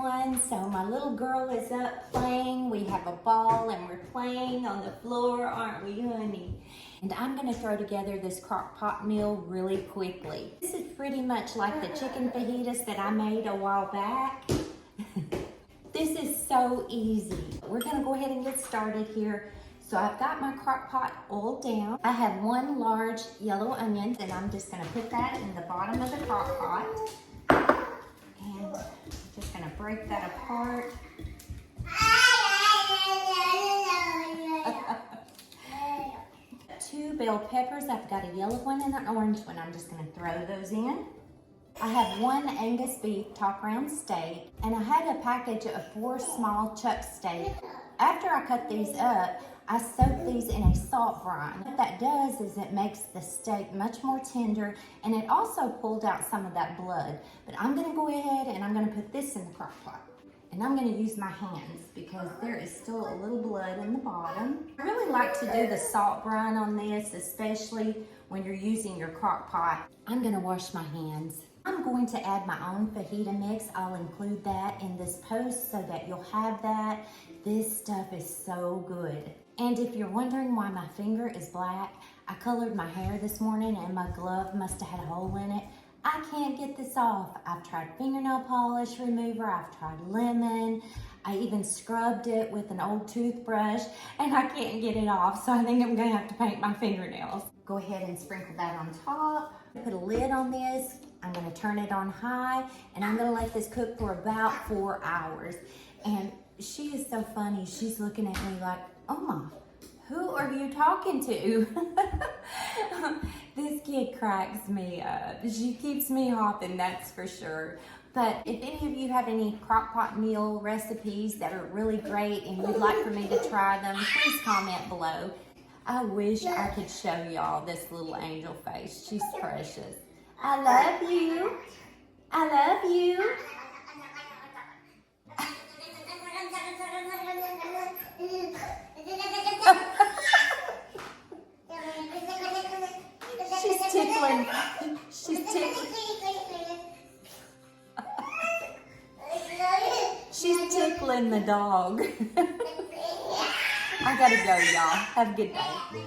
everyone. So my little girl is up playing. We have a ball and we're playing on the floor, aren't we, honey? And I'm gonna throw together this Crockpot meal really quickly. This is pretty much like the chicken fajitas that I made a while back. This is so easy. We're gonna go ahead and get started here. So I've got my Crockpot oiled down. I have 1 large yellow onion, and I'm just gonna put that in the bottom of the Crockpot. And I'm just gonna break that apart. 2 bell peppers. I've got a yellow one and an orange one. I'm just gonna throw those in. I have 1 Angus beef top round steak, and I had a package of 4 small chuck steak. After I cut these up, I soak these in a salt brine. What that does is it makes the steak much more tender, and it also pulled out some of that blood. But I'm gonna go ahead and I'm gonna put this in the crock pot. And I'm gonna use my hands because there is still a little blood in the bottom. I really like to do the salt brine on this, especially when you're using your crock pot. I'm gonna wash my hands. I'm going to add my own fajita mix. I'll include that in this post so that you'll have that. This stuff is so good. And if you're wondering why my finger is black, I colored my hair this morning and my glove must have had a hole in it. I can't get this off. I've tried fingernail polish remover, I've tried lemon, I even scrubbed it with an old toothbrush, and I can't get it off, so I think I'm gonna have to paint my fingernails. Go ahead and sprinkle that on top. Put a lid on this. I'm gonna turn it on high, and I'm gonna let this cook for about 4 hours. And she is so funny. She's looking at me like, Oma, who are you talking to? This kid cracks me up. She keeps me hopping, that's for sure. But if any of you have any Crockpot meal recipes that are really great and you'd like for me to try them, please comment below. I wish I could show y'all this little angel face. She's precious. I love you. I love you. She's tickling. She's tickling. She's tickling the dog. I gotta go, y'all. Have a good day.